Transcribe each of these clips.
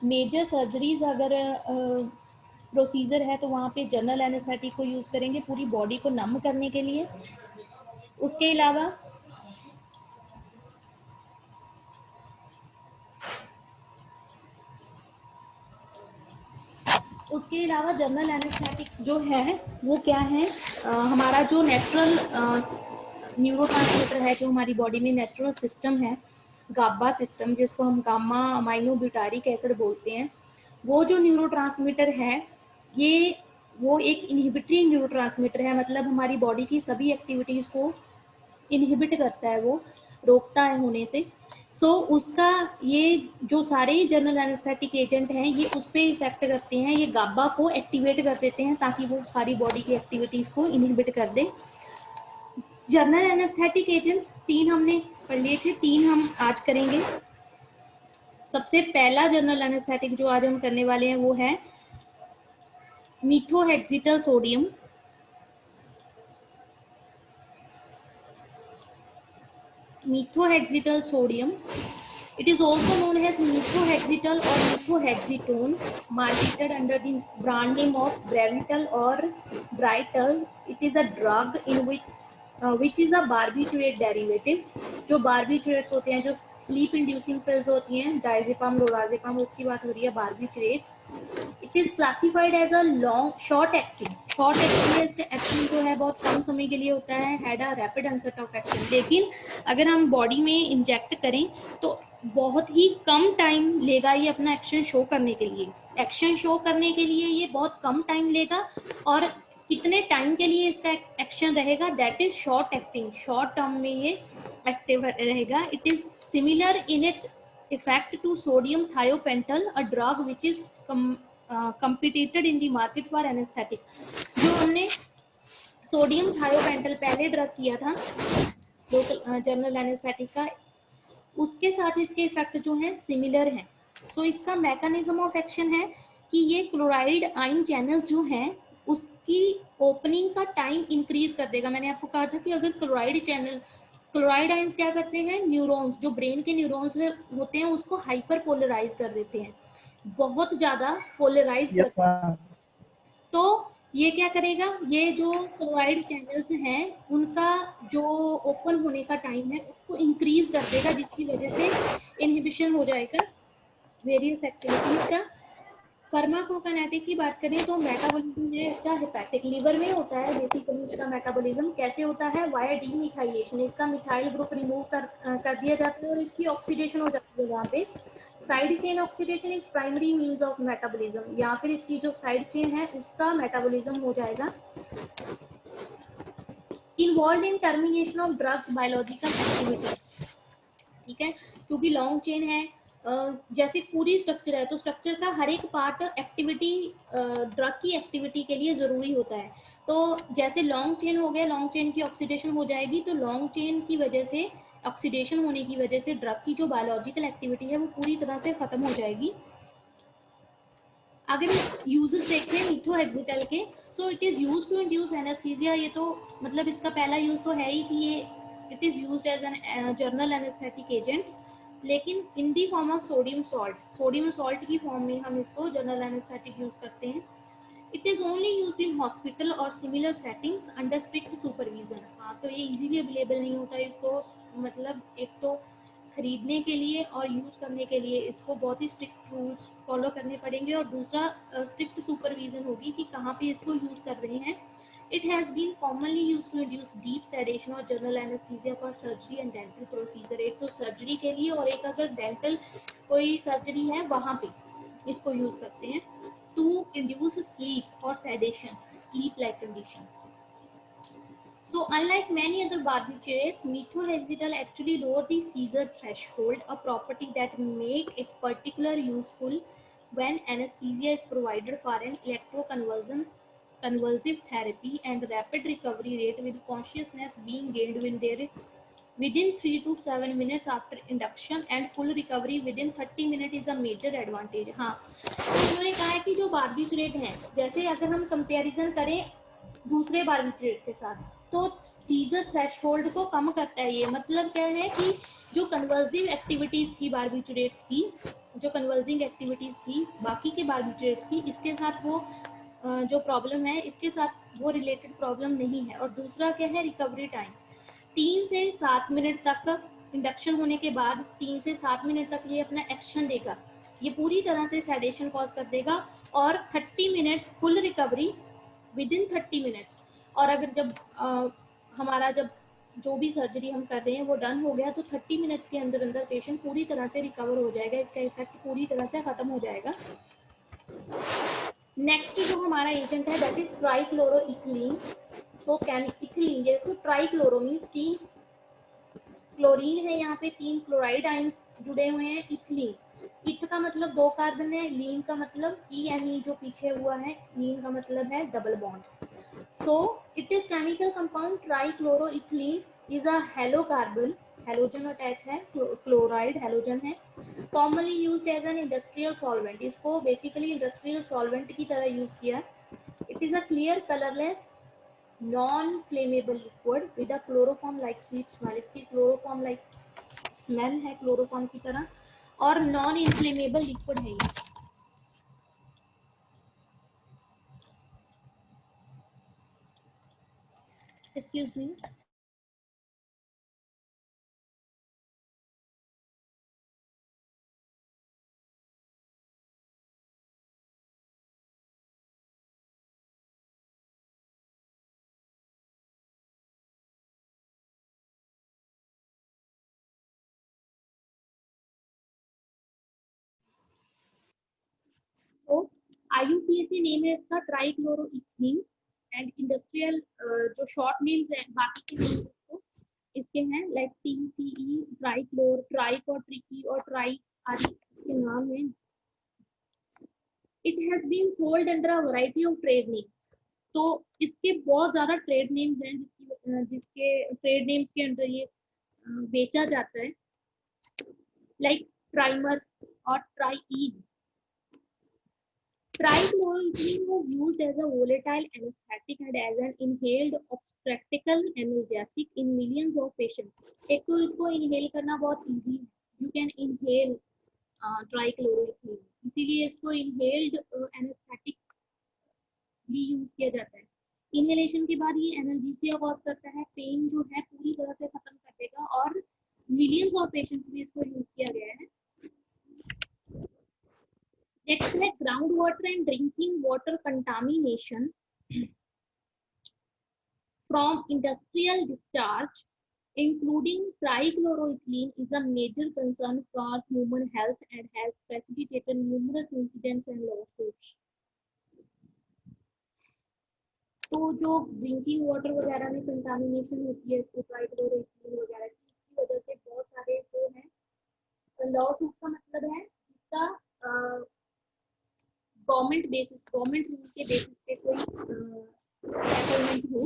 Major surgeries अगर procedure है तो वहाँ पे जनरल एनेस्थेटिक को यूज़ करेंगे पूरी बॉडी को नम करने के लिए। उसके अलावा जनरल एनेस्थेटिक जो है वो क्या है, हमारा जो नेचुरल न्यूरोट्रांसमीटर है, जो हमारी बॉडी में नेचुरल सिस्टम है, गाबा सिस्टम, जिसको हम गामा अमाइनो ब्यूटारिक एसिड बोलते हैं, वो जो न्यूरोट्रांसमीटर है ये वो एक इनहिबिटरी न्यूरोट्रांसमीटर है, मतलब हमारी बॉडी की सभी एक्टिविटीज़ को इनहिबिट करता है, वो रोकता है होने से। उसका ये जो सारे जनरल एनेस्थेटिक एजेंट हैं ये उस पर इफेक्ट करते हैं, ये गाबा को एक्टिवेट कर देते हैं ताकि वो सारी बॉडी की एक्टिविटीज़ को इनहिबिट कर दे। जनरल एनेस्थेटिक एजेंट्स 3 हमने पढ़ लिए थे, 3 हम आज करेंगे। सबसे पहला जनरल एनेस्थेटिक जो आज हम करने वाले हैं वो है मीथोहेक्सिटल sodium. Methohexital sodium. It is also known as methohexital or methohexitone, marketed under the brand name of Bravital or Brital. It is a drug in which is a barbiturate derivative. जो barbiturates होते हैं, जो sleep inducing pills होती हैं, diazepam, lorazepam, उसकी बात हो रही है, barbiturates. It is classified as a short acting है, इसका एक्शन जो है बहुत कम समय के लिए होता है, had a rapid onset of action। लेकिन अगर हम बॉडी में इंजेक्ट करें तो बहुत ही कम टाइम लेगा ये अपना एक्शन शो करने के लिए। ये बहुत कम टाइम लेगा, और कितने टाइम के लिए इसका एक्शन रहेगा, that is short acting, short term में ये एक्टिव रहेगा। It is similar in its effect to sodium thiopental, a drug which is competed in the market for anesthetic। जो हमने सोडियम थायोपेंटल पहले ड्रग किया था लोकल जनरल एनेस्थेटिक का, उसके साथ इसके इफेक्ट जो हैं सिमिलर हैं। इसका मैकेनिज्म ऑफ एक्शन है कि ये क्लोराइड आयन चैनल्स जो हैं उसकी ओपनिंग का टाइम इंक्रीज कर देगा। मैंने आपको कहा था कि अगर क्लोराइड आयंस क्या करते हैं, न्यूरॉन्स, जो ब्रेन के न्यूरॉन्स होते हैं उसको हाइपर पोलराइज कर देते हैं, बहुत ज्यादा पोलराइज करते हैं। तो ये क्या करेगा, ये जो क्लोराइड चैनल्स हैं उनका जो ओपन होने का टाइम है उसको इंक्रीज कर देगा, जिसकी वजह से इनहिबिशन हो जाएगा वेरियस एक्टिविटीज का। फार्माकोकाइनेटिक की बात करें तो मेटाबॉलिज्म है इसका हेपेटिक, लीवर में होता है बेसिकली इसका मेटाबॉलिज्म। कैसे होता है, वाया डीमिथाइलेशन, इसका मिथाइल ग्रुप रिमूव कर दिया जाता है और इसकी ऑक्सीडेशन हो जाती है वहाँ पे। Side chain oxidation is primary means of metabolism, या फिर इसकी जो साइड चेन है उसका मेटाबॉलिज्म हो जाएगा। Involve in termination of drugs biological activity, ठीक है, क्योंकि लॉन्ग चेन है, जैसे पूरी स्ट्रक्चर है तो स्ट्रक्चर का हर एक पार्ट एक्टिविटी ड्रग की एक्टिविटी के लिए ज़रूरी होता है। तो जैसे लॉन्ग चेन हो गया, लॉन्ग चेन की ऑक्सीडेशन हो जाएगी, तो लॉन्ग चेन की वजह से, ऑक्सीडेशन होने की वजह से ड्रग की जो बायोलॉजिकल एक्टिविटी है वो पूरी तरह से ख़त्म हो जाएगी। अगर यूजेस देखें मीथोहेक्सिटल के, so it is use to induce anaesthesia. ये तो मतलब इसका पहला यूज तो है ही कि ये it is used as an general anaesthetic agent, लेकिन in the form of sodium salt की फॉर्म में हम इसको जनरल एनेस्थेटिक यूज करते हैं। It is only used in hospital और similar settings under strict supervision. हाँ, तो ये इजीली अवेलेबल नहीं होता, इसको मतलब एक तो खरीदने के लिए और यूज़ करने के लिए इसको बहुत ही स्ट्रिक्ट रूल्स फॉलो करने पड़ेंगे, और दूसरा स्ट्रिक्ट सुपरविजन होगी कि कहाँ पे इसको यूज़ कर रहे हैं। It has been commonly use to induce deep sedation और general anaesthesia for surgery and dental procedure. एक तो सर्जरी के लिए और एक अगर डेंटल कोई सर्जरी है वहाँ पे इसको यूज़ करते हैं। टू इंड्यूस स्लीप और sedation, sleep like condition. So unlike many other barbiturates, methohexital actually lower the seizure threshold, a property that make it particularly useful when anesthesia is provided for an convulsive therapy and rapid recovery rate with consciousness being gained within 3 to 7 minutes after induction and full recovery within 30 minutes is a major advantage। हाँ, उन्होंने कहा है कि जो बार्बिट्रेट हैं, जैसे अगर हम कंपैरिजन करें दूसरे बार्बिट्रेट के साथ, तो सीजर थ्रेशोल्ड को कम करता है। ये मतलब क्या है कि जो कन्वर्सिव एक्टिविटीज थी बार्बिट्रेट्स की जो कन्वर्जिंग एक्टिविटीज़ थी बाकी के बार्बिट्रेट्स की, इसके साथ वो जो प्रॉब्लम है इसके साथ वो रिलेटेड प्रॉब्लम नहीं है। और दूसरा क्या है, रिकवरी टाइम 3 से 7 मिनट तक इंडक्शन होने के बाद 3 से 7 मिनट तक ये अपना एक्शन देगा, ये पूरी तरह से सेडेशन कॉज कर देगा और 30 minute full recovery with in 30 minutes. और अगर जब हमारा जब जो भी सर्जरी हम कर रहे हैं वो डन हो गया तो 30 मिनट्स के अंदर अंदर पेशेंट पूरी तरह से रिकवर हो जाएगा, इसका इफेक्ट पूरी तरह से खत्म हो जाएगा। नेक्स्ट जो हमारा एजेंट है that is trichloroethylene. So ethylene, ये तो ट्राइक्लोरो मीन्स 3 क्लोरीन है, यहाँ पे 3 क्लोराइड आइंस जुड़े हुए हैं। इथिलीन, इथ का मतलब 2 कार्बन है, लीन का मतलब ई जो पीछे हुआ है, लीन का मतलब है double bond. So it is chemical compound trichloroethylene is a halocarbon, halogen attached है, chloride halogen है, commonly used as an industrial solvent। इसको basically industrial solvent की तरह use किया। It is a clear colorless non flammable liquid with a chloroform like sweet smell। इसकी chloroform like smell है chloroform की तरह, और non inflammable liquid है ये। Excuse me। तो IUPAC नेम है इसका ट्राइक्लोरोइथिलीन, एंड इंडस्ट्रियल जो शॉर्ट नेम्स हैं बाकी के नेम्स को इसके हैं लाइक TCE, ट्राइक्लोर, ट्राइक और ट्रिकी और ट्राई आदि के नाम हैं। It has been sold under a variety of trade names. तो इसके बहुत ज्यादा ट्रेड नेम्स हैं जिसके ट्रेड नेम्स के अंडर ये बेचा जाता है, लाइक ट्राइमर और ट्राइईन। Trichloroethylene was used as a volatile anesthetic and as an inhaled obstetrical analgesic in millions of patients। एक तो इसको इनहेल करना बहुत इजी है, यू कैन इनहेल ट्राइक्लोरोइथिलीन, इसीलिए इसको इनहेल्ड एनेस्थेटिक भी यूज किया जाता है। इनहेलेशन के बाद ये एनाल्जेसिया कॉज करता है, पेन जो है पूरी तरह से खत्म कर देगा, और मिलियंस ऑफ पेशेंट्स में इसको यूज किया गया है। Next है groundwater and drinking water contamination from industrial discharge, including trichloroethylene, is a major concern for human health and has precipitated numerous incidents and lawsuits। तो जो ड्रिंकिंग वाटर वगैरह में कंटामिनेशन होती है इसको ट्राइक्लोरोइथिलीन वगैरह की, इसकी वजह से बहुत सारे जो है लॉसूट का मतलब है इसका गवर्नमेंट बेसिस, गवर्नमेंट रूल के बेसिस पे कोई सेटलमेंट हो।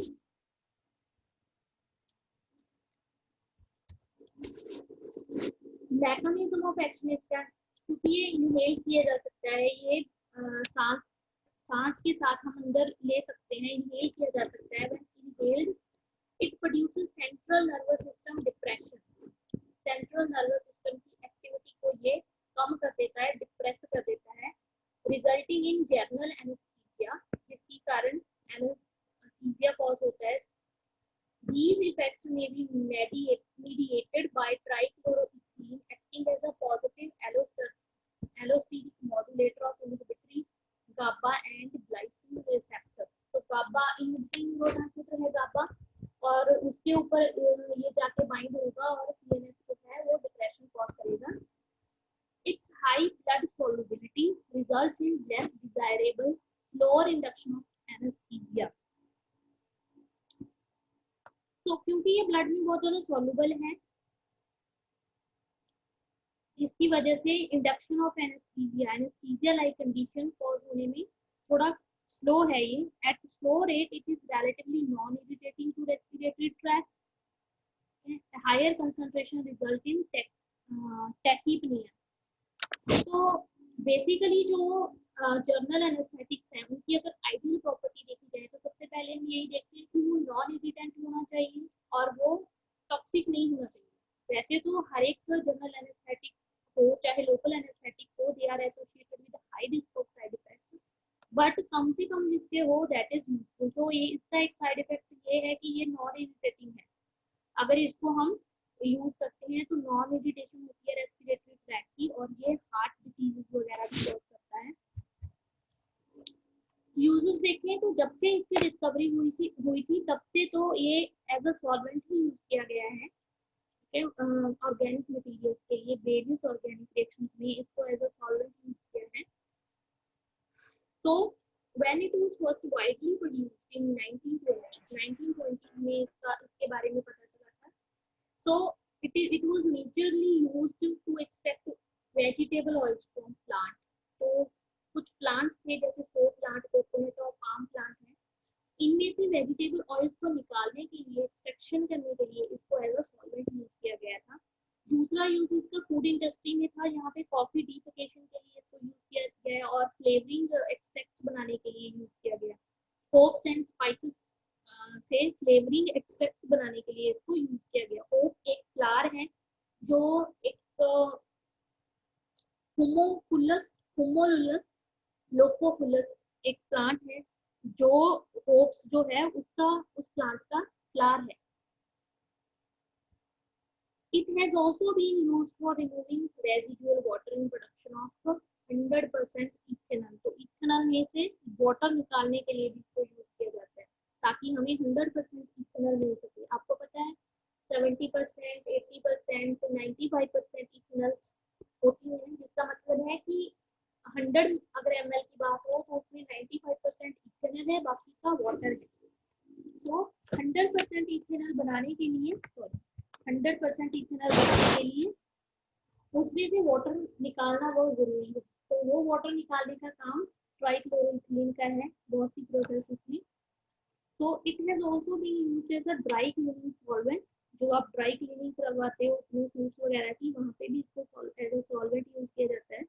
मैकेनिज्म ऑफ एक्शन इसका, क्योंकि ये इनहेल किया जा सकता है, ये सांस सांस के साथ हम अंदर ले सकते हैं, इनहेल किया जा सकता है। When inhaled it produces central nervous system depression, central nervous system की एक्टिविटी को ये कम कर देता है, डिप्रेस कर देता है, रिजल्टिंग इन जनरल एनेस्थीसिया, जिसके कारण एनेस्थीसिया कॉज होता है। These effects may be mediated by trichloroethylene acting as a positive allosteric modulator of inhibitory GABA and glycine receptor। तो GABA inhibiting न्यूरोट्रांसमीटर है GABA, और उसके ऊपर ये जाके बाइंड होगा और CNS जो है वो डिप्रेशन कॉज करेगा। Its high blood solubility results in less desirable, slower induction of anesthesia। तो क्योंकि ये ब्लड में बहुत ज्यादा सॉल्युबल है, इसकी वजह से induction of anaesthesia, anaesthesia like condition cause होने में थोड़ा स्लो है ये। At slow rate it is relatively non irritating to respiratory tract, higher concentration result in tachypnoea. तो बेसिकली जो जर्नल एनेस्थेटिक्स हैं उनकी अगर आइडियल प्रॉपर्टी देखी जाए तो सबसे पहले हम यही देखते हैं कि वो नॉन इरिटेंट होना चाहिए और वो टॉक्सिक नहीं होना चाहिए। वैसे तो हर एक जनरल एनेस्थेटिक हो चाहे लोकल एनेस्थेटिक हो, कम से कम जिसके हो दैट इज यूजफुल। तो ये इसका एक साइड इफेक्ट ये है कि ये नॉन इरिटेटिंग है। अगर इसको हम यूज करते हैं तो नॉन इरिटेशन होती है रेस्पिरेटरी ट्रैक की, और ये हार्ट डिसीजेस वगैरह भी कॉज करता है। यूजेस देखें तो जब से इसकी डिस्कवरी हुई थी तब से तो ये एज अ सॉल्वेंट ही यूज किया गया है ऑर्गेनिक मटेरियल्स के लिए। वेरियस ऑर्गेनिक रिएक्शंस में इसको एज अ सॉल्वेंट यूज किया है। So when it was first widely produced in 1920 में इसके बारे में पता चला था। So it was majorly used to extract vegetable oils from plant। तो कुछ प्लांट्स थे जैसे सो प्लांट, कोकोनट और पाम प्लांट है, इनमें से वेजिटेबल ऑयल्स को निकालने के लिए, एक्सट्रैक्शन करने के लिए इसको एज अ सॉल्वेंट यूज किया गया था। दूसरा यूज इसका फूड इंडस्ट्री में था, यहाँ पे कॉफी डिफिकेशन के लिए इसको यूज किया गया और फ्लेवरिंग एक्सट्रैक्ट्स बनाने के लिए यूज किया गया। होप्स एंड स्पाइसेस से फ्लेवरिंग एक्सट्रैक्ट्स बनाने के लिए इसको यूज किया गया। होप एक फ्लावर है जो एक हुमोलुलस लोकोफुलस एक प्लांट है जो होप्स जो है उसका उस प्लांट का फ्लावर है। It has also been used for removing residual water in production of 100% ethanol। तो इथेनॉल में से वाटर निकालने के लिए भी इसको यूज किया जाता है ताकि हमें 100% इथेनॉल मिल सके। आपको पता है 70%, 80%, 95% इथेनॉल होती है, जिसका मतलब है कि 100 अगर ml की बात हो तो उसमें 95% इथेनॉल है, बाकी का वाटर है। सो 100% इथेनॉल बनाने के लिए 100% इथेनॉल बनाने के लिए उसमें से वाटर निकालना बहुत जरूरी है। तो वो वाटर निकालने का काम ट्राइक्लोरोइथिलीन का है बहुत सी प्रोसेसेस में। So it has also been used as a dry cleaning solvent. जो आप ड्राई क्लीनिंग करवाते हो अपने सूट्स वगैरह की, वहाँ पे भी इसको एज अ सॉल्वेंट यूज किया जाता है।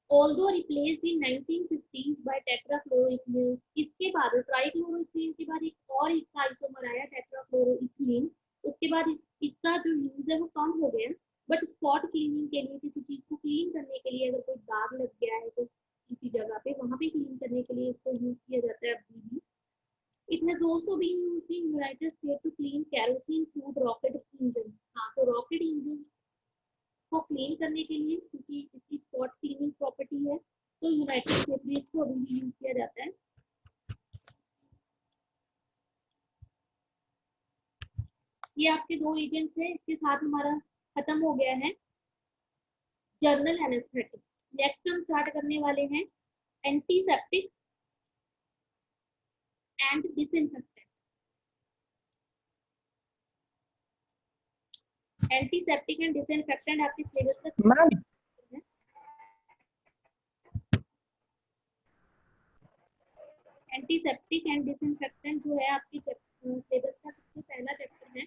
Although replaced in 1950s by tetrachloroethylene, इसके बाद ट्राइक्लोरोइथिलीन के बाद एक और इसका आइसोमर आया टेट्राक्लोरोइथिलीन। उसके बाद इसका जो यूज है वो कम हो गया, बट स्पॉट क्लीनिंग के लिए, किसी चीज को क्लीन करने के लिए, अगर कोई दाग लग गया है तो किसी जगह पे वहां पे क्लीन करने के लिए इसको यूज किया जाता है अभी भी। It has also been used in United States to clean kerosene fueled rocket engines। हाँ, तो रॉकेट इंजन को क्लीन करने के लिए, क्योंकि इसकी स्पॉट क्लीनिंग प्रॉपर्टी है, तो यूनाइटेड स्टेट्स में इसको अभी भी यूज किया जाता है। ये आपके दो एजेंट्स हैं, इसके साथ हमारा खत्म हो गया है जर्नल एनेस्थेटिक। नेक्स्ट हम स्टार्ट करने वाले हैं antiseptic and disinfectant. Antiseptic and disinfectant आपके सिलेबस का एंटीसेप्टिक एंड डिसइंफेक्टेंट जो है आपके सिलेबस का सबसे पहला चैप्टर है।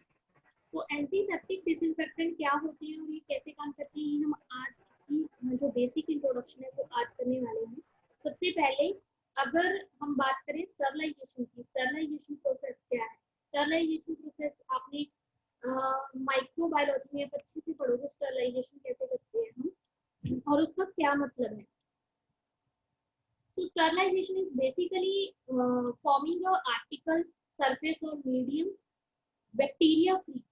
तो एंटीसेप्टिक डिसइंफेक्टेंट क्या होती है और ये कैसे काम करती है, हम आज की जो बेसिक इंट्रोडक्शन है वो आज करने वाले हैं। सबसे पहले अगर हम बात करें स्टरलाइजेशन की, स्टरलाइजेशन प्रोसेस क्या है। स्टरलाइजेशन प्रोसेस आपने माइक्रोबायोलॉजी में अच्छे से पढ़ोगे, स्टरलाइजेशन कैसे करते हैं हम और उसका क्या मतलब है। So sterilization is basically forming a article, surface or medium bacteria free।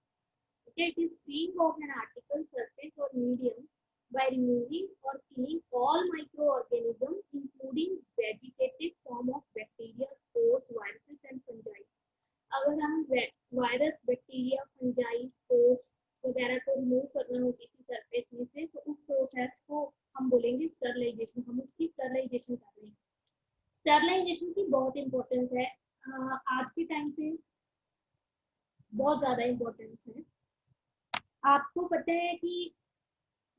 Okay, it is freeing of an article, surface or medium by removing or killing all microorganisms including vegetative form of bacteria, spores, viruses and fungi। अगर हम virus, bacteria, fungi, spores वगैरह को remove करना हो किसी surface में से, तो उस प्रोसेस को हम बोलेंगे स्टरलाइजेशन। हम उसकी स्टरलाइजेशन कर रहे हैं। स्टरलाइजेशन की बहुत इंपॉर्टेंस है, आज के टाइम पे बहुत ज्यादा इंपॉर्टेंस है। आपको पता है कि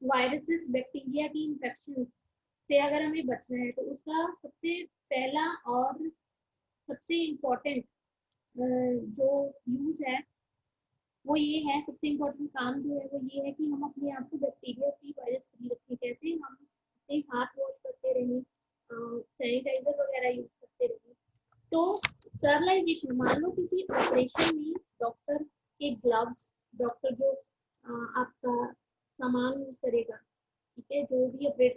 वायरसेस, बैक्टीरिया की इंफेक्शन से अगर हमें बचना है तो उसका सबसे पहला और सबसे इम्पोर्टेंट जो यूज है वो ये है, सबसे इम्पोर्टेंट काम जो है वो ये है कि हम अपने आप को बैक्टीरिया फ्री, वायरस फ्री रखें। कैसे? हम अपने हाथ वॉश करते रहें, सैनिटाइजर वगैरह यूज करते रहें। तो स्टरलाइजेशन, मान लो किसी ऑपरेशन में डॉक्टर के ग्लव्स, डॉक्टर जो आपका सामान यूज करेगा, ठीक है, जो भी ऑपरेट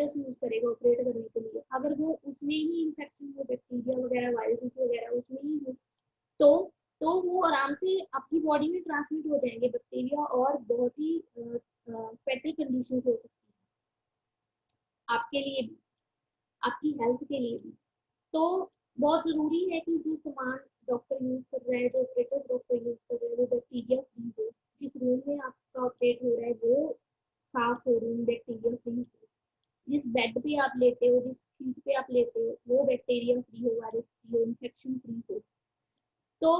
हो जाएंगे बैक्टीरिया और बहुत ही फैटल कंडीशन हो सकती है आपके लिए भी, आपकी हेल्थ के लिए भी। तो बहुत जरूरी है कि जो सामान डॉक्टर यूज कर रहा है, जो ऑपरेटर डॉक्टर यूज कर रहे हैं, वो बैक्टीरिया फ्री हो। जिस रूम में आपका ऑपरेट हो रहा है वो साफ हो, रूम बैक्टीरिया फ्री हो। जिस बेड पे आप लेते हो, जिस सीट पे आप लेते हो, वो बैक्टीरिया फ्री हो, वायरस फ्री हो, इन्फेक्शन फ्री हो। तो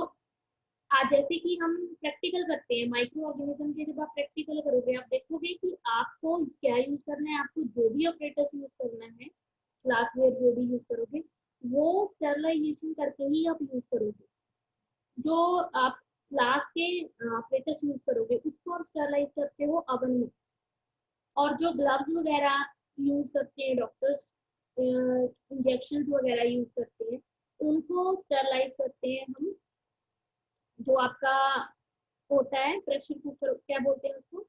आज जैसे कि हम प्रैक्टिकल करते हैं माइक्रो ऑर्गेनिज्म के, जब आप प्रैक्टिकल करोगे आप देखोगे कि आपको क्या यूज करना है। आपको जो भी ऑपरेटर्स यूज करना है, ग्लासवेयर जो भी यूज करोगे, वो स्टरलाइजेशन करके ही आप यूज करोगे। जो आप ग्लास के ऑपरेटर्स यूज करोगे उसको आप स्टरलाइज करते हो अवन में। और जो ग्लव्स वगैरह यूज करते हैं डॉक्टर्स, इंजेक्शन वगैरह यूज करते हैं, उनको स्टरलाइज करते हैं हम। जो आपका होता है प्रेशर कुकर, क्या बोलते हैं उसको,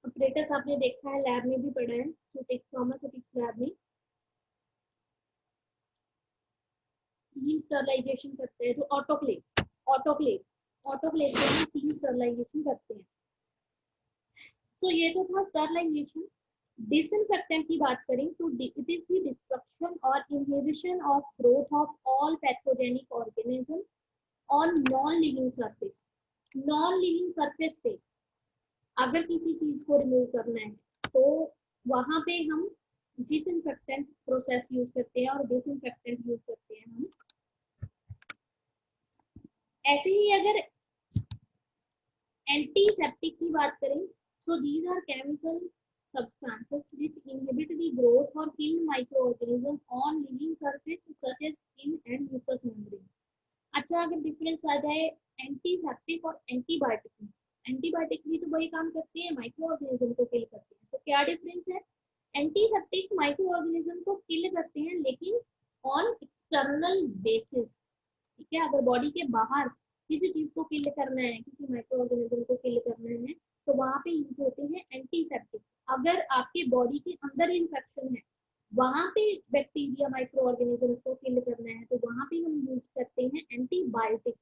ऑपरेटर्स आपने देखा है, लैब में भी पढ़ा है, फार्मास्यूटिक्स लैब में तीन स्टरलाइजेशन करते हैं। जो ऑटोक्लेव से हम तीन स्टरलाइजेशन करते हैं। सो ये तो था स्टरलाइजेशन। डिसइंफेक्टेंट की बात करें तो इट इज द डिस्ट्रक्शन और inhibition of growth of all pathogenic organism on non living surface. Non living surface पे अगर किसी चीज को रिमूव करना है तो वहां पे हम डिसइंफेक्टेंट प्रोसेस यूज करते हैं और डिसइंफेक्टेंट यूज करते हैं हम। ऐसे ही अगर एंटीसेप्टिक की बात करें, so these are chemical substances which inhibit the growth or kill microorganisms on living surface such as skin and mucous membrane. अच्छा, अगर डिफरेंस आ जाए एंटीसेप्टिक और एंटीबायोटिक में, एंटीबायोटिक भी तो वही काम करते हैं, माइक्रो ऑर्गेनिज्म को किल करते हैं। तो क्या डिफरेंस है? एंटीसेप्टिक माइक्रो ऑर्गेनिज्म को किल करते हैं लेकिन ऑन एक्सटर्नल बेसिस। ठीक है, अगर बॉडी के बाहर किसी चीज को किल करना है, किसी माइक्रो ऑर्गेनिज्म को किल करना है, तो वहां पे यूज होते हैं एंटीसेप्टिक। अगर आपके बॉडी के अंदर इन्फेक्शन है, वहां पे बैक्टीरिया माइक्रो ऑर्गेनिज्म को किल करना है, तो वहां पे हम यूज करते हैं antibiotic.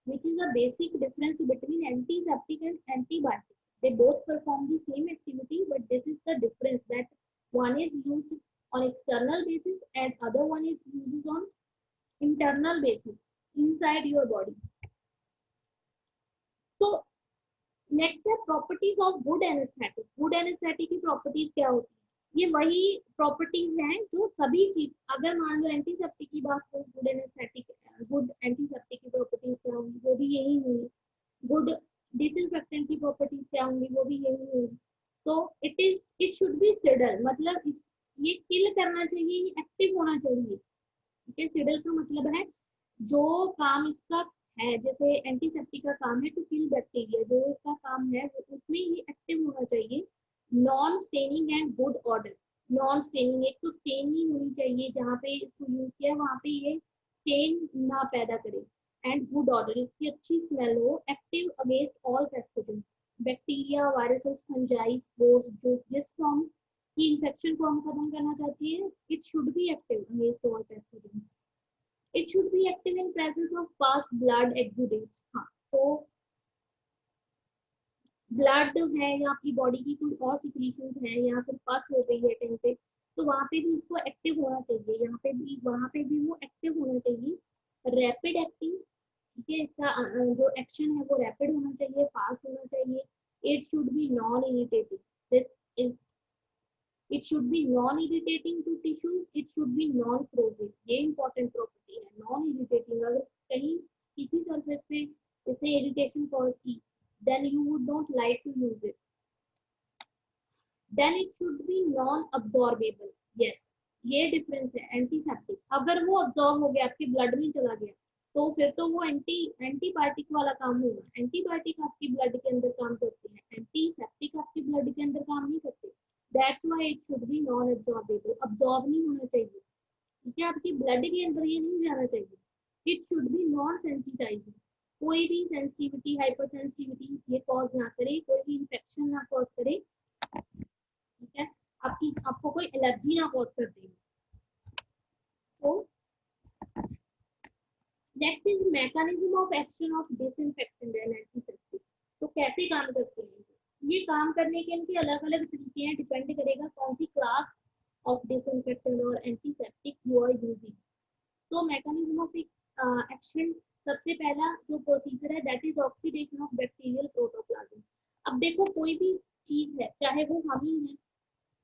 which is a basic difference between antiseptic and antibiotic. They both perform the same activity, but this is the difference that one is used on external basis and other one is used on internal basis inside your body. So next है properties of good anaesthetic. Good anaesthetic की properties क्या होती है? ये वही properties हैं जो सभी चीज, अगर मान लो एंटीसेप्टिक की बात करें, गुड एंटीसेप्टिक की प्रॉपर्टीज क्या होंगी, वो भी यही होंगी। गुड डिसइंफेक्टेंट की प्रॉपर्टीज क्या होंगी, वो भी यही होंगी। So it should B Seidel, मतलब ये किल करना चाहिए, ये एक्टिव होना चाहिए। ठीक है, सिडल का मतलब है जो काम इसका है, जैसे एंटीसेप्टिक का काम है टू किल बैक्टीरिया, जो इसका काम है उसमें ये एक्टिव होना चाहिए। Non staining and good order. Non staining, एक तो स्टेन नहीं होनी चाहिए, जहाँ पे इसको यूज किया वहां पे ये स्टेन ना पैदा करे। एंड गुड ऑर्डर, इसकी अच्छी स्मेल हो। Active against all pathogens, bacteria, viruses, fungi, spores, जो जिस फॉर्म की इन्फेक्शन को हम खत्म करना चाहते हैं, it should be active against all pathogens. It should be active in presence of pus, blood, exudates. हाँ, तो ब्लड है या आपकी बॉडी की कोई और सिक्रीशंस है या फिर पस हो गई है कहीं पे, तो वहां पे भी इसको एक्टिव होना चाहिए। यहाँ पे भी, वहां पे भी वो एक्टिव होना चाहिए। रैपिड एक्टिंग, ठीक है, इसका जो एक्शन है वो रैपिड होना चाहिए, फास्ट होना चाहिए। It should be non irritating, this is it should be non irritating to tissue, it should be non corroding. ये इंपॉर्टेंट प्रॉपर्टी है, नॉन इरिटेटिंग। अगर कहीं किसी सरफेस पे इसने इरिटेशन कॉज की, then you would not like to use it. Then it should be non-absorbable. Yes, ये difference है एंटीसेप्टिक। अगर वो अब्जॉर्ब हो गया, आपके ब्लड में चला गया, तो फिर तो वो एंटीबायोटिक वाला काम होगा। एंटीबायोटिक आपकी ब्लड के अंदर काम करते हैं, एंटीसेप्टिक आपके ब्लड के अंदर काम नहीं करते। That's why it should be non absorbable, absorb नहीं होना चाहिए। ठीक है, आपकी ब्लड के अंदर ये नहीं जाना चाहिए। It should be non sensitising, कोई भी सेंसिटिविटी, हाइपर सेंसिटिविटी ये कॉज ना करे, कोई भी इंफेक्शन ना कॉज करे। ठीक है, आपको कोई एलर्जी ना कॉज कर देगी। So next is mechanism of action of disinfectant and कैसे काम करते हैं? ये काम करने के इनके अलग अलग तरीके हैं, डिपेंड करेगा कौन सी क्लास ऑफ डिसइंफेक्टेंट और एंटीसेप्टिक यू आर यूजिंग। तो मैकेनिज्म ऑफ एक्शन, सबसे पहला जो प्रोसीजर है that is oxidation of bacterial protoplasm. अब देखो कोई भी चीज है, चाहे वो हम ही है,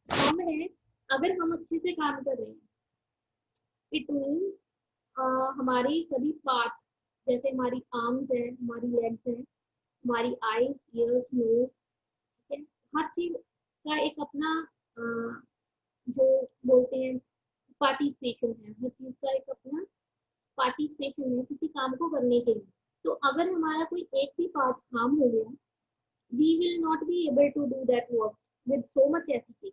हम है, अगर हम अच्छे से काम कर रहे हैं, इट मीन हमारी सभी पार्ट, जैसे हमारी आर्म्स है, हमारी लेग्स है, हमारी आईज, ईयर्स, नोज, ठीक है, हर चीज का एक अपना जो बोलते हैं पार्टिसिपेशन है, हर चीज का एक अपना पार्टिसिपेशन है किसी काम को करने के लिए। तो अगर हमारा कोई एक भी पार्ट हार्म हो गया, we will not be able to do that work with so much efficacy,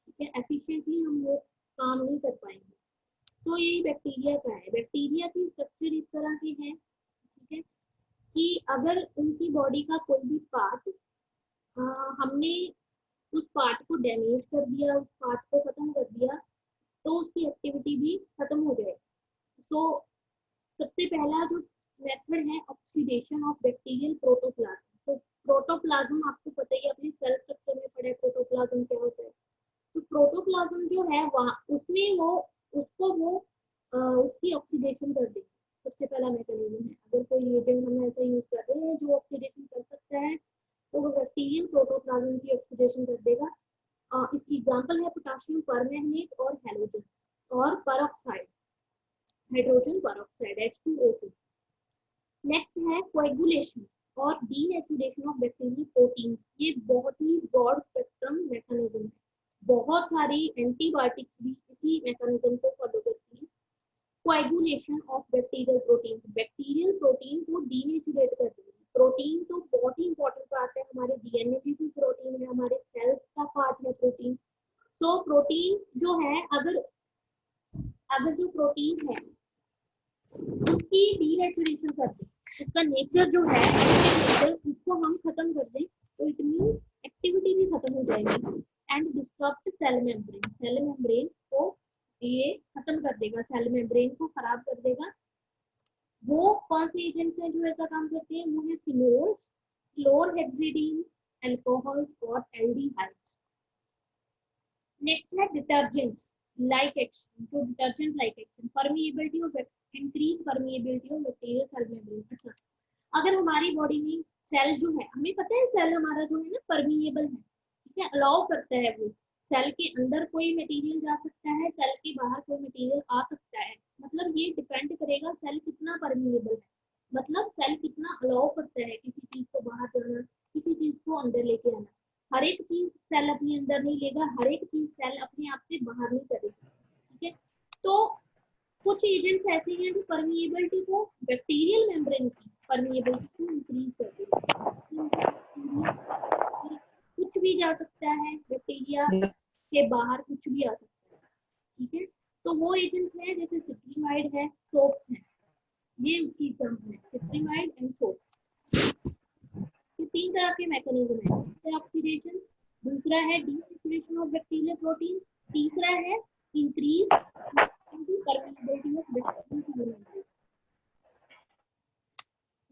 ठीक है, एफिशिएंटली हम वो काम नहीं कर पाएंगे। तो यही बैक्टीरिया का है। बैक्टीरिया की स्ट्रक्चर इस तरह से है, ठीक है, कि अगर उनकी बॉडी का कोई भी पार्ट हमने उस पार्ट को डैमेज कर दिया, उस पार्ट को खत्म कर दिया, तो उसकी एक्टिविटी भी खत्म हो जाए। तो सबसे पहला जो मेथड है ऑक्सीडेशन ऑफ बैक्टीरियल प्रोटोप्लाज्म। तो प्रोटोप्लाज्म आपको पता ही, अपने सेल स्ट्रक्चर में पढ़ा है प्रोटोप्लाज्म क्या होता है। तो प्रोटोप्लाज्म जो है वहाँ उसमें वो उसको वो उसकी ऑक्सीडेशन कर देगा। सबसे पहला मैकेनिज्म है, अगर कोई एजेंट हम ऐसा यूज कर रहे हैं जो ऑक्सीडेशन कर सकता है, तो वो बैक्टीरियल प्रोटोप्लाज्म की ऑक्सीडेशन कर देगा। इसकी एग्जांपल है पोटेशियम परमैंगनेट और हैलोजेंस और peroxide, hydrogen peroxide H2O2। Next है कोएगुलेशन और डीनेचुरेशन ऑफ बैक्टीरियल प्रोटीन्स। ये बहुत ही ब्रॉड स्पेक्ट्रम मैकेनिज्म है, बहुत सारी एंटीबायोटिक्स भी इसी मैकेनिज्म को फॉलो करती है। Coagulation of bacterial proteins, bacterial protein को डीनेचुरेट कर देगी। प्रोटीन तो बहुत ही इंपॉर्टेंट पार्ट है, हमारे डीएनए भी प्रोटीन है, हमारे सेल्स का पार्ट है प्रोटीन। सो प्रोटीन जो है, अगर अगर जो प्रोटीन है उसकी डीनेचुरेशन कर दें, उसका नेचर जो है नेचर उसको हम खत्म कर दें, तो इट मीन एक्टिविटी भी खत्म हो जाएगी। And disturb cell membrane, cell membrane को ये खत्म कर देगा, सेल मेम्ब्रेन को खराब कर देगा। वो कौन से एजेंट्स हैं जो ऐसा काम करते हैं? वो है फिनोल्स, क्लोरहेक्सिडीन, अल्कोहल्स और एल्डिहाइड्स। नेक्स्ट है डिटर्जेंट्स लाइक एक्शन, जो detergent like action, permeability of increase permeability of bacterial cell membrane. अच्छा, अगर हमारी बॉडी में सेल जो है, हमें पता है सेल हमारा जो है ना परमिएबल है, ठीक है, अलाउ करता है वो, सेल के अंदर कोई मटेरियल जा सकता है, सेल के बाहर कोई मटेरियल आ सकता है। मतलब ये डिपेंड करेगा सेल कितना परमिएबल है, मतलब सेल कितना अलाउ करता है किसी चीज को बाहर जाना, किसी चीज को अंदर लेके आना। हर एक चीज सेल अपने अंदर नहीं लेगा, हर एक चीज सेल अपने आप से बाहर नहीं करेगा, ठीक है। तो कुछ एजेंट्स ऐसे हैं जो परमिएबिलिटी को, बैक्टीरियल मेम्ब्रेन की परमिएबिलिटी को इंक्रीज कर देगा। कुछ भी जा सकता है बैक्टीरिया के बाहर, कुछ भी आ सकता है, ठीक है। तो वो एजेंट्स हैं जैसे सिट्रीमाइड है, सोप्स हैं, ये उसकी एग्जांपल है, सिट्रीमाइड एंड सोप्स। ये तीन तरह के मैकेनिज्म है, ऑक्सीडेशन, दूसरा है डीनेचुरेशन ऑफ बैक्टीरियल प्रोटीन, तीसरा है increase permeability of bacterial.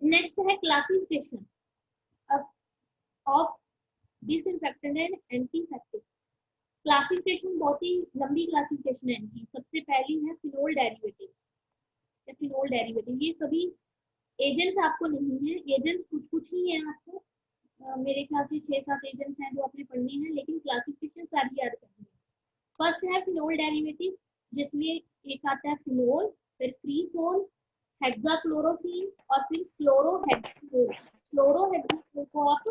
Next है classification of disinfectant and antiseptic. Classification बहुत ही लंबी क्लासिफिकेशन है इनकी। सबसे पहली है फिनोल डेरिवेटिव्स, फिनोल डेरिवेटिव, ये सभी एजेंट्स आपको नहीं है, एजेंट्स कुछ कुछ ही है आपको, मेरे ख्याल से 6-7 एजेंट्स हैं जो आपने पढ़ने हैं, लेकिन क्लासिफिकेशन सारी याद करनी है। फर्स्ट है फिनोल डेरिवेटिव, जिसमें एक आता है फिनोल, फिर क्रीसोल, हेक्साक्लोरोफीन और फिर क्लोरोहेक्सिनोल। क्लोरोहेक्सिनोल को आप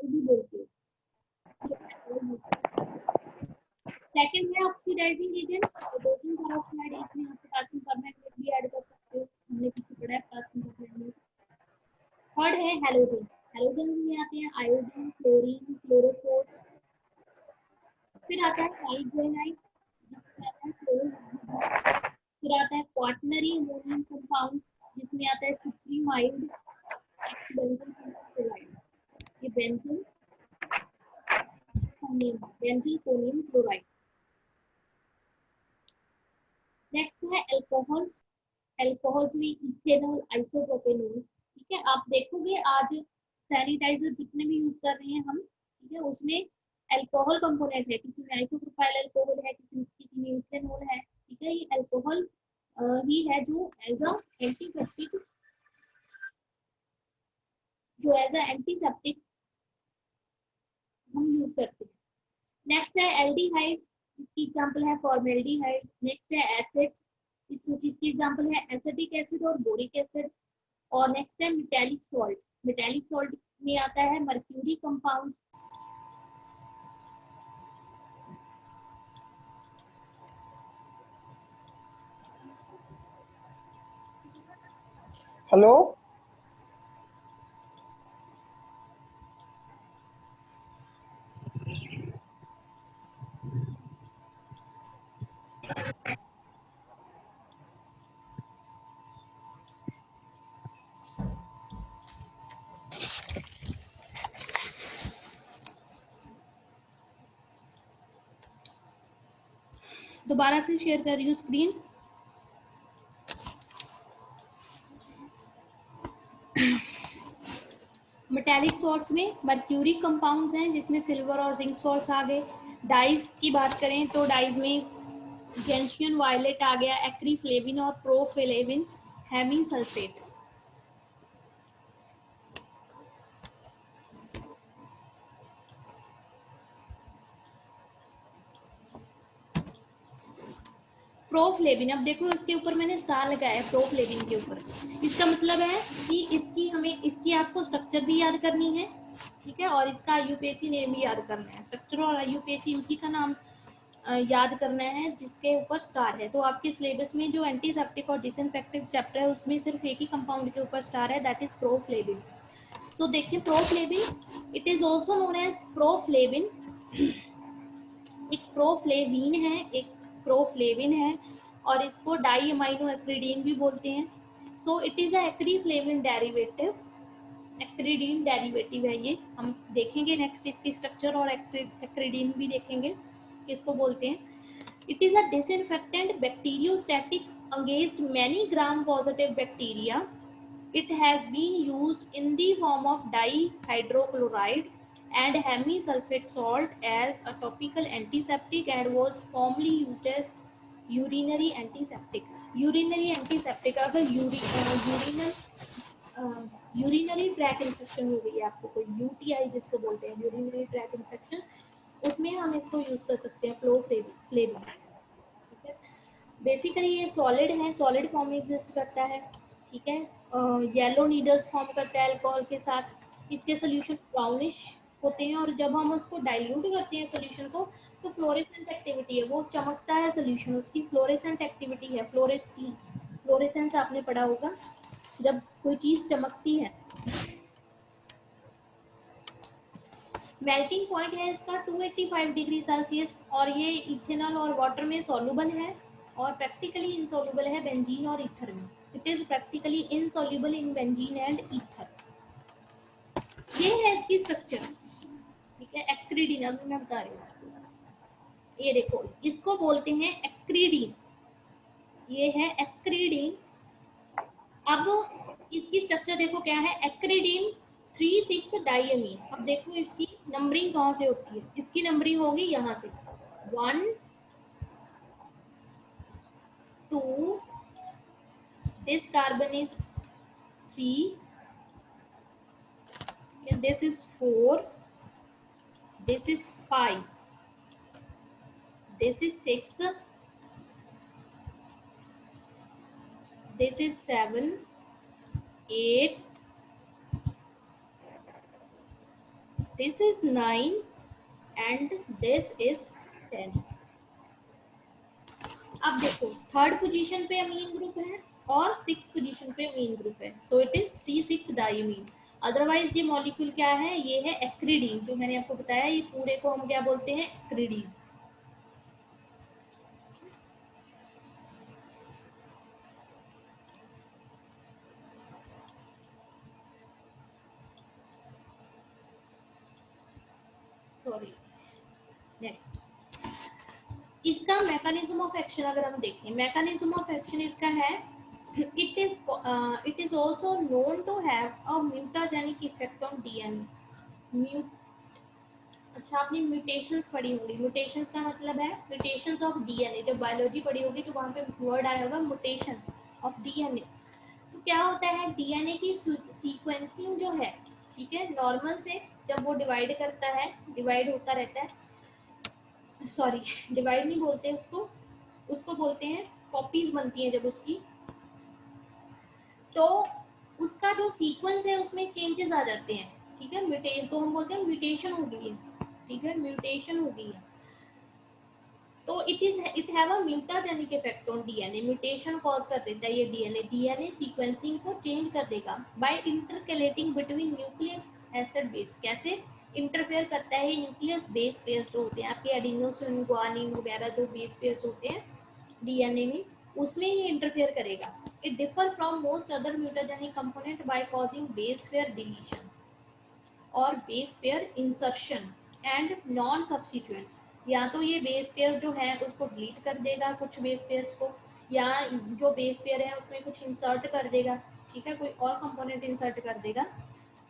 भी बोलते हो। सेकंड है ऑक्सीडाइजिंग एजेंट, हाइड्रोजन पेरोक्साइड, इसमें आप पोटेशियम परमैंगनेट भी ऐड कर सकते हो, हमने पीछे पढ़ा है पोटेशियम परमैंगनेट। थर्ड है हैलोजन, हैलोजन में आते हैं आयोडीन, क्लोरीन, क्लोरोफोर्स। फिर आता है ट्राइग्रेनाइट, जिसमें आता है क्लोरोहेक्सिन। फिर आता है क्वाटरनरी अमोनियम कंपाउंड, जिसमें आता है सिट्रीमाइड, बेंजीन क्लोराइड, ये बेंजीन बेंजीन क्लोराइड। नेक्स्ट है अल्कोहल्स, अल्कोहल्स में इथेनॉल, आइसोप्रोपेनॉल, ठीक है। आप देखोगे आज सैनिटाइजर जितने भी यूज कर रहे हैं हम, ठीक है, उसमें अल्कोहल कंपोनेंट है, किसी में आइसोप्रोपाइल अल्कोहल है, किसी में इथेनॉल है, ठीक है। ये अल्कोहल ही है जो एज अ एंटीसेप्टिक, हम यूज करते हैं। नेक्स्ट है एल्डिहाइड, इसकी एग्जांपल है फॉर्मेल्डिहाइड। नेक्स्ट है एसिड, इसकी एग्जांपल है एसिटिक एसिड और बोरिक एसिड। और नेक्स्ट है मेटेलिक सॉल्ट, मेटेलिक सॉल्ट में आता है मर्क्यूरी कंपाउंड। हेलो, दोबारा से शेयर कर रही हूँ स्क्रीन। मेटेलिक सॉल्ट्स में मर्क्यूरी कंपाउंड्स हैं, जिसमें सिल्वर और जिंक सॉल्ट्स आ गए। डाइज की बात करें तो डाइज में जेंशियन वायलेट आ गया, एक्रीफ्लेविन और प्रोफ्लेविन, हेमिंग सल्फेट। प्रोफ्लेविन, अब देखो इसके ऊपर मैंने स्टार लगाया है प्रोफ्लेविन के ऊपर। इसका मतलब है कि इसकी आपको स्ट्रक्चर भी याद करनी है, ठीक है, और इसका आईयूपीएसी नेम भी याद करना है। स्ट्रक्चर और आईयूपीएसी उसी का नाम याद करना है जिसके ऊपर स्टार है। तो आपके सिलेबस में जो एंटीसेप्टिक और डिसइंफेक्टेंट चैप्टर है उसमें सिर्फ एक ही कंपाउंड के ऊपर स्टार है, दैट इज प्रोफ्लेविन। सो देखिए proflavine, it is also known as proflavine. एक प्रोफ्लेविन है, एक प्रोफ्लेविन है, और इसको डाई अमाइनो एक्रिडीन भी बोलते हैं। So it is a acriflavine derivative, acridine derivative है ये। हम देखेंगे नेक्स्ट इसकी स्ट्रक्चर और एक्रिडीन भी देखेंगे किसको बोलते हैं। It is a disinfectant bacteriostatic against many gram-positive bacteria. It has been used in the form of dihydrochloride and hemisulfate salt as a topical antiseptic and was formerly used as urinary antiseptic. Urinary antiseptic, अगर urinary track infection हो गई है आपको, कोई UTI जिसको बोलते हैं, urinary track infection, उसमें हम इसको यूज कर सकते हैं प्रोफ्लेविन। बेसिकली ये सॉलिड है, सॉलिड फॉर्म में एग्जिस्ट करता है, ठीक है। येलो नीडल्स फॉर्म करता है अल्कोहल के साथ। इसके सोल्यूशन ब्राउनिश होते हैं, और जब हम उसको डाइल्यूट करते हैं सोल्यूशन को, तो फ्लोरेसेंट एक्टिविटी है, वो चमकता है सोल्यूशन, उसकी फ्लोरेसेंट एक्टिविटी है, फ्लोरेसेंस आपने पढ़ा होगा जब कोई चीज चमकती है। मेल्टिंग पॉइंट है इसका 285 डिग्री सेल्सियस, और ये इथेनॉल और वाटर में सॉल्युबल है, और प्रैक्टिकली इनसॉल्युबल है बेंजीन और ईथर में। It is practically insoluble in benzene and ether. ये है इसकी स्ट्रक्चर, ठीक है। एक्रिडीन, अभी मैं बता रही हूँ, ये देखो इसको बोलते हैं एक्रिडीन, ये है एक्रिडीन। अब इसकी स्ट्रक्चर देखो क्या है, एक्रिडीन 3,6 डाइअमीन। अब देखो इसकी नंबरिंग कहाँ से होती है, इसकी नंबरिंग होगी यहाँ से 1 2, this carbon is 3, and this is 4, this is 5, this is 6, this is 7, 8, this is 9, and this is 10. अब देखो थर्ड पोजीशन पे अमीन ग्रुप है और 6 पोजीशन पे अमीन ग्रुप है, सो इट इज 3,6 डाइअमीन। अदरवाइज ये मॉलिक्यूल क्या है, ये है एक्रिडीन, जो मैंने आपको बताया, ये पूरे को हम क्या बोलते हैं, एक्रिडीन। सॉरी, नेक्स्ट इसका मैकेनिज्म ऑफ एक्शन अगर हम देखें, मैकेनिज्म ऑफ एक्शन इसका है it is also known to have a mutagenic effect on DNA. अच्छा, आपने म्यूटेशंस पढ़ी होंगी। म्यूटेशंस का मतलब है म्यूटेशंस ऑफ डीएनए। जब बायोलॉजी पढ़ी होगी तो वहां पे वर्ड आया होगा म्यूटेशन ऑफ डीएनए। तो क्या होता है, डीएनए की सीक्वेंसिंग जो है, ठीक है, नॉर्मल से जब वो डिवाइड करता है, डिवाइड होता रहता है, सॉरी डिवाइड नहीं बोलते उसको, उसको बोलते हैं कॉपीज बनती हैं जब उसकी, तो उसका जो सीक्वेंस है उसमें चेंजेस आ जाते हैं, ठीक है, म्यूटेशन, तो हम बोलते हैं म्यूटेशन हो गई है, ठीक है, म्यूटेशन हो गई है। तो it have a mutagenic effect on DNA, mutation cause कर देता है ये डीएनए सीक्वेंसिंग को चेंज कर देगा by intercalating between nucleus acid base. कैसे इंटरफेयर करता है, न्यूक्लियस बेस पेयर जो होते हैं आपके एडिनोसिन गुआनिन वगैरह, जो बेस पेयर होते हैं डीएनए में, उसमें ये इंटरफेयर करेगा। It differ from most other mutagenic component by causing base pair deletion और base pair insertion and non substituents. या तो ये बेस पेयर जो है उसको डिलीट कर देगा कुछ बेस पेयर्स को, या जो बेस पेयर है उसमें कुछ इंसर्ट कर देगा, ठीक है, कोई और कंपोनेंट इंसर्ट कर देगा।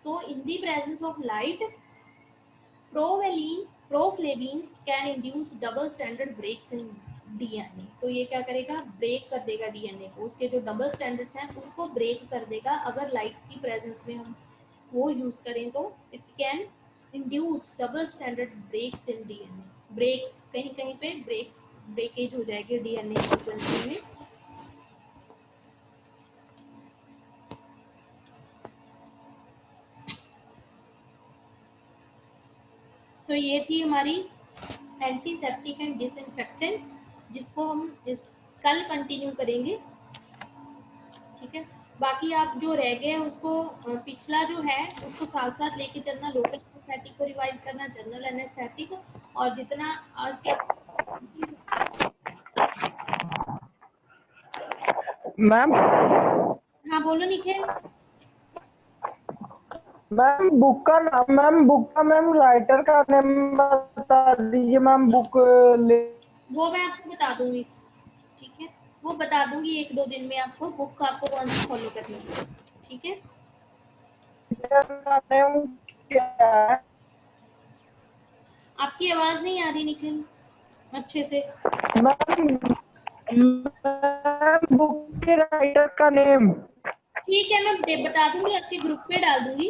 So in the presence of light, proflavine can induce double standard breaks in DNA. तो ये क्या करेगा, ब्रेक कर देगा डीएनए को, उसके जो डबल स्टैंडर्ड्स हैं उनको ब्रेक कर देगा। अगर लाइट की प्रेजेंस में हम वो यूज करें तो it can induce double standard breaks in DNA. Breaks कहीं कहीं पे ब्रेक्स, ब्रेकेज हो जाएगी डीएनए सीक्वेंस में। सो ये थी हमारी एंटीसेप्टिक एंड डिसइंफेक्टेंट, जिसको हम कल कंटिन्यू करेंगे, ठीक है। बाकी आप जो रह गए उसको पिछला जो है उसको साथ साथ लेके चलना, लोकल एनेस्थेटिक को रिवाइज करना, जनरल एनेस्थेटिक, और जितना आज तक। मैम हाँ बोलो निखिल। मैम बुक का नाम, मैम बुक का, मैम राइटर का नेम बता दीजिए मैम। बुक ले, वो मैं आपको बता दूंगी, ठीक है, वो बता दूंगी एक दो दिन में आपको, बुक आपको कौन सी फॉलो करनी है, ठीक है। का नेम क्या है आपकी आवाज नहीं आ रही निखिल अच्छे से। मैम? मैम बुक के राइटर का नेम। ठीक है, मैं बता दूंगी, आपके ग्रुप पे डाल दूंगी।